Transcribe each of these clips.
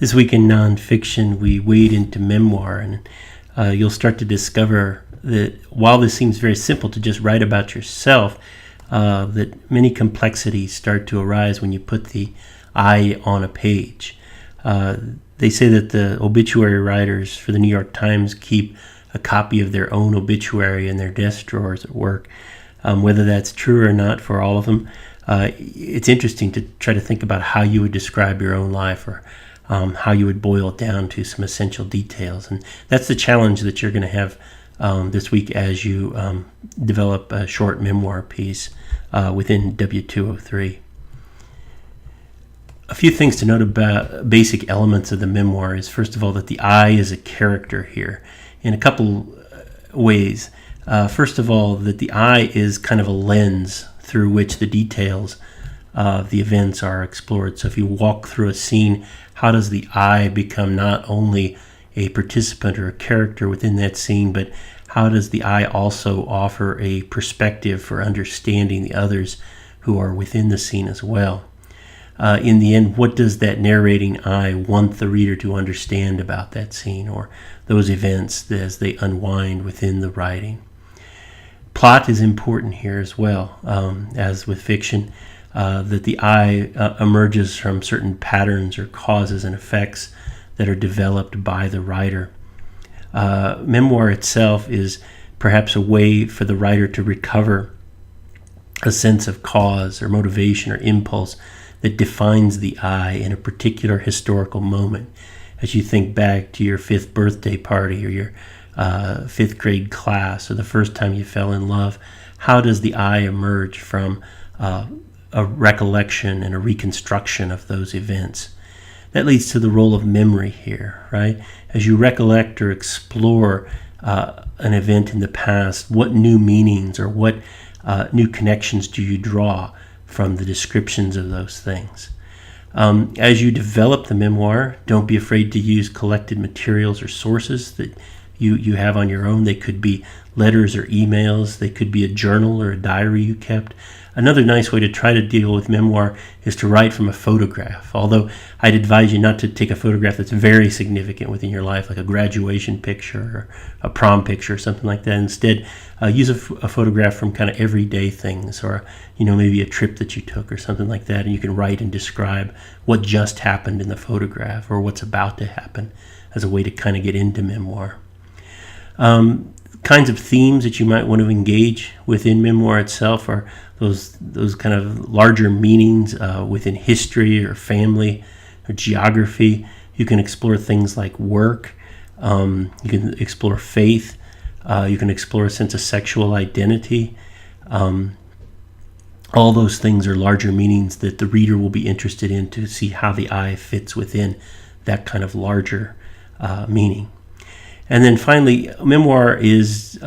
This week in nonfiction, we wade into memoir, and you'll start to discover that while this seems very simple to just write about yourself, that many complexities start to arise when you put the I on a page. They say that the obituary writers for the New York Times keep a copy of their own obituary in their desk drawers at work. Whether that's true or not for all of them, it's interesting to try to think about how you would describe your own life, or how you would boil it down to some essential details. And that's the challenge that you're going to have this week as you develop a short memoir piece within W203. A few things to note about basic elements of the memoir is, first of all, that the I is a character here in a couple ways. First of all, that the I is kind of a lens through which the details of the events are explored. So if you walk through a scene, how does the I become not only a participant or a character within that scene, but how does the I also offer a perspective for understanding the others who are within the scene as well? In the end, what does that narrating I want the reader to understand about that scene or those events as they unwind within the writing? Plot is important here as well, as with fiction, that the I emerges from certain patterns or causes and effects that are developed by the writer. Memoir itself is perhaps a way for the writer to recover a sense of cause or motivation or impulse that defines the I in a particular historical moment. As you think back to your 5th birthday party or your 5th grade class or the first time you fell in love, how does the I emerge from a recollection and a reconstruction of those events? That leads to the role of memory here, right? As you recollect or explore an event in the past, what new meanings or what new connections do you draw from the descriptions of those things? As you develop the memoir, don't be afraid to use collected materials or sources that you have on your own. They could be letters or emails. They could be a journal or a diary you kept. Another nice way to try to deal with memoir is to write from a photograph, although I'd advise you not to take a photograph that's very significant within your life, like a graduation picture or a prom picture or something like that. Instead, use a photograph from kind of everyday things, or maybe a trip that you took or something like that, and you can write and describe what just happened in the photograph or what's about to happen as a way to kind of get into memoir. Kinds of themes that you might want to engage within memoir itself are those kind of larger meanings within history or family or geography. You can explore things like work. You can explore faith. You can explore a sense of sexual identity. All those things are larger meanings that the reader will be interested in to see how the I fits within that kind of larger meaning. And then finally, memoir is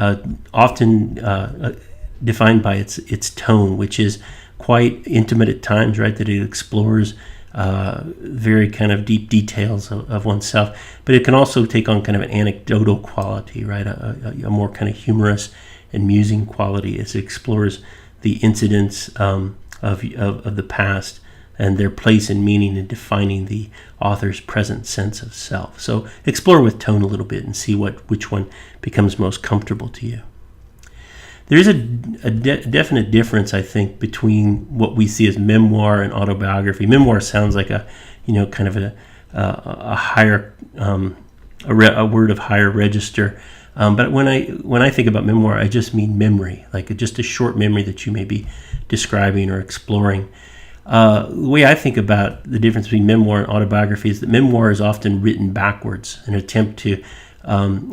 often defined by its tone, which is quite intimate at times, right? That it explores very kind of deep details of oneself, but it can also take on kind of an anecdotal quality, right? A more kind of humorous and musing quality as it explores the incidents of the past and their place and meaning in defining the author's present sense of self. So explore with tone a little bit and see which one becomes most comfortable to you. There is a definite difference, I think, between what we see as memoir and autobiography. Memoir sounds like a higher a word of higher register. But when I think about memoir, I just mean memory, like just a short memory that you may be describing or exploring. The way I think about the difference between memoir and autobiography is that memoir is often written backwards, an attempt to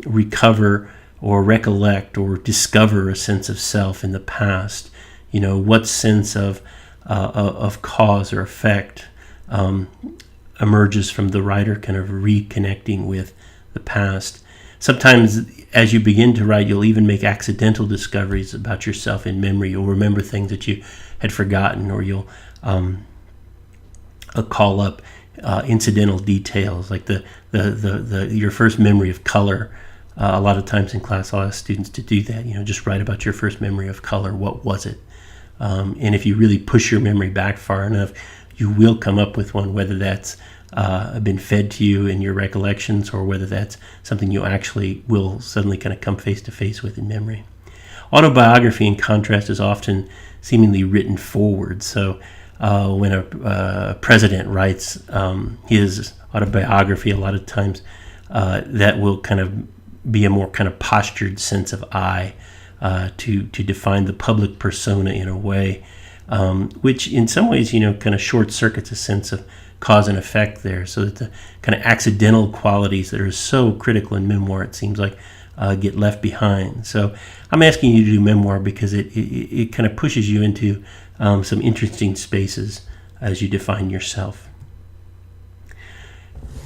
recover or recollect or discover a sense of self in the past. What sense of cause or effect emerges from the writer kind of reconnecting with the past. Sometimes as you begin to write, you'll even make accidental discoveries about yourself in memory. You'll remember things that you had forgotten, or you'll call up incidental details, like your first memory of color. A lot of times in class, I'll ask students to do that. Just write about your first memory of color. What was it? And if you really push your memory back far enough, you will come up with one, whether that's been fed to you in your recollections, or whether that's something you actually will suddenly kind of come face to face with in memory. Autobiography, in contrast, is often seemingly written forward. So when a president writes his autobiography, a lot of times that will kind of be a more kind of postured sense of I to define the public persona in a way, which in some ways, kind of short circuits a sense of cause and effect there, so that the kind of accidental qualities that are so critical in memoir, it seems like, get left behind. So I'm asking you to do memoir because it kind of pushes you into some interesting spaces as you define yourself.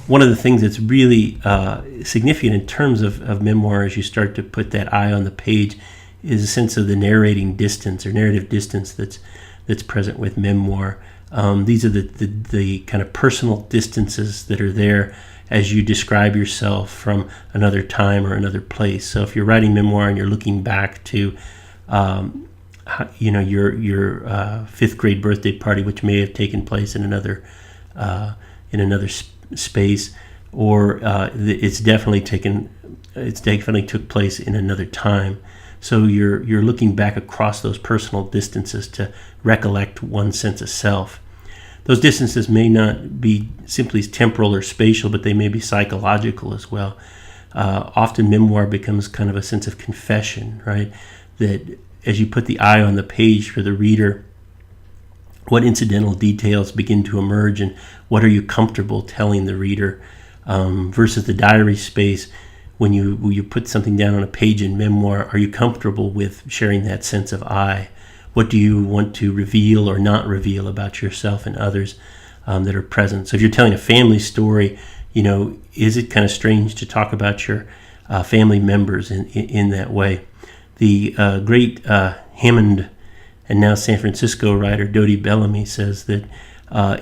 One of the things that's really significant in terms of memoir, as you start to put that eye on the page, is a sense of the narrating distance or narrative distance that's present with memoir. These are the kind of personal distances that are there as you describe yourself from another time or another place. So if you're writing memoir and you're looking back to your fifth grade birthday party, which may have taken place in another space, or it's definitely took place in another time. So you're looking back across those personal distances to recollect one sense of self. Those distances may not be simply temporal or spatial, but they may be psychological as well. Often memoir becomes kind of a sense of confession, right? That as you put the eye on the page for the reader, what incidental details begin to emerge, and what are you comfortable telling the reader, versus the diary space. When you put something down on a page in memoir, are you comfortable with sharing that sense of I? What do you want to reveal or not reveal about yourself and others that are present? So if you're telling a family story, is it kind of strange to talk about your family members in that way? The great Hammond and now San Francisco writer Dodie Bellamy says that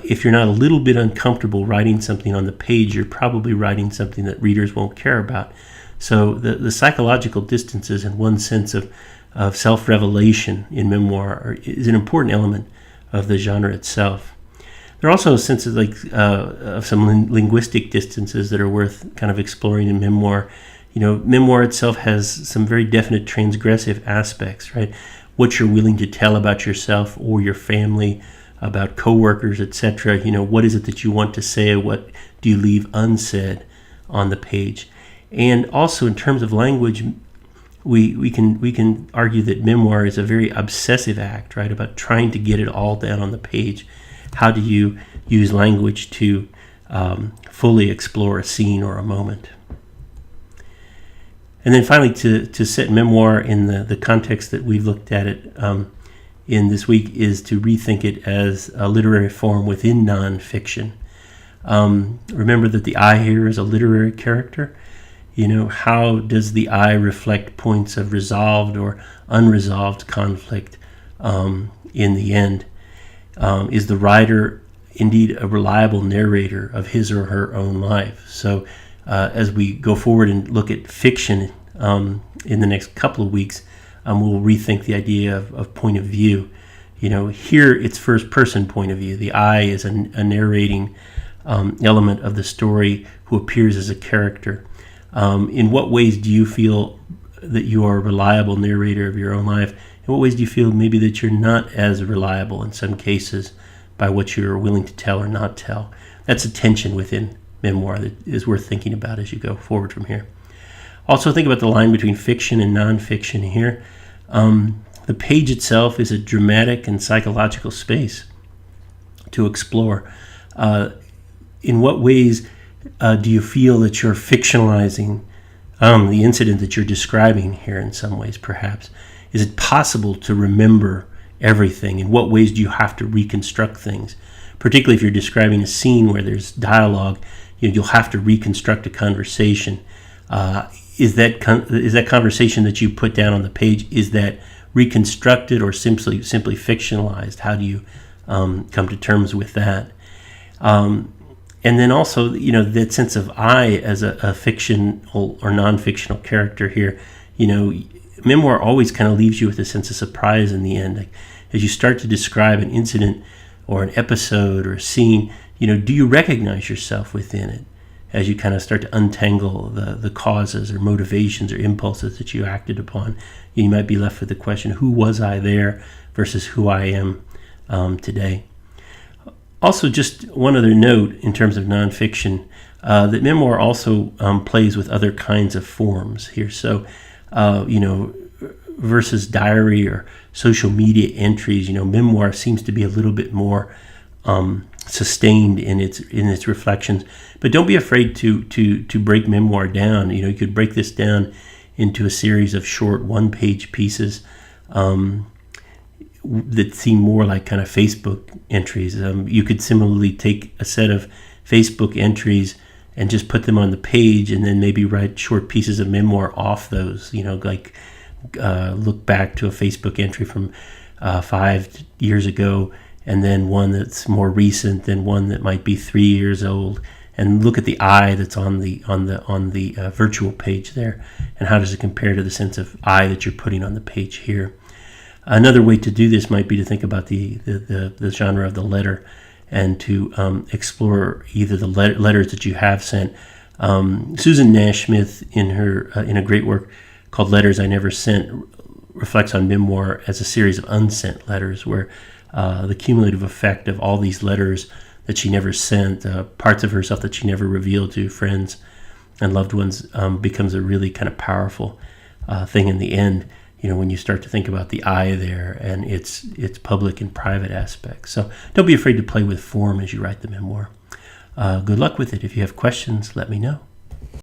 if you're not a little bit uncomfortable writing something on the page, you're probably writing something that readers won't care about. So the psychological distances and one sense of self-revelation in memoir is an important element of the genre itself. There are also senses of some linguistic distances that are worth kind of exploring in memoir. Memoir itself has some very definite transgressive aspects, right? What you're willing to tell about yourself or your family, about coworkers, etc. What is it that you want to say? What do you leave unsaid on the page? And also in terms of language, we can argue that memoir is a very obsessive act, right? About trying to get it all down on the page. How do you use language to fully explore a scene or a moment? And then finally, to set memoir in the context that we've looked at it in this week, is to rethink it as a literary form within nonfiction. Remember that the I here is a literary character. How does the I reflect points of resolved or unresolved conflict in the end? Is the writer indeed a reliable narrator of his or her own life? So as we go forward and look at fiction in the next couple of weeks, we'll rethink the idea of point of view. Here it's first person point of view. The I is a narrating element of the story who appears as a character. In what ways do you feel that you are a reliable narrator of your own life? In what ways do you feel maybe that you're not as reliable in some cases by what you're willing to tell or not tell? That's a tension within memoir that is worth thinking about as you go forward from here. Also think about the line between fiction and nonfiction here. The page itself is a dramatic and psychological space to explore. In what ways do you feel that you're fictionalizing the incident that you're describing here in some ways, perhaps? Is it possible to remember everything? In what ways do you have to reconstruct things? Particularly if you're describing a scene where there's dialogue, you'll have to reconstruct a conversation. Is that conversation that you put down on the page, is that reconstructed or simply fictionalized? How do you come to terms with that? And then also, that sense of I as a fictional or non-fictional character here. Memoir always kind of leaves you with a sense of surprise in the end. Like, as you start to describe an incident or an episode or a scene, do you recognize yourself within it as you kind of start to untangle the causes or motivations or impulses that you acted upon? You might be left with the question, who was I there versus who I am today? Also, just one other note in terms of nonfiction, that memoir also plays with other kinds of forms here. So, versus diary or social media entries, memoir seems to be a little bit more sustained in its reflections. But don't be afraid to break memoir down. You could break this down into a series of short one-page pieces that seem more like kind of Facebook entries. You could similarly take a set of Facebook entries and just put them on the page, and then maybe write short pieces of memoir off those. Like look back to a Facebook entry from 5 years ago, and then one that's more recent, then one that might be 3 years old, and look at the I that's on the virtual page there, and how does it compare to the sense of I that you're putting on the page here. Another way to do this might be to think about the genre of the letter, and to explore either the letters that you have sent. Susan Nash Smith, in a great work called "Letters I Never Sent," reflects on memoir as a series of unsent letters, where the cumulative effect of all these letters that she never sent, parts of herself that she never revealed to friends and loved ones, becomes a really kind of powerful thing in the end. When you start to think about the I there and its public and private aspects. So don't be afraid to play with form as you write the memoir. Good luck with it. If you have questions, let me know.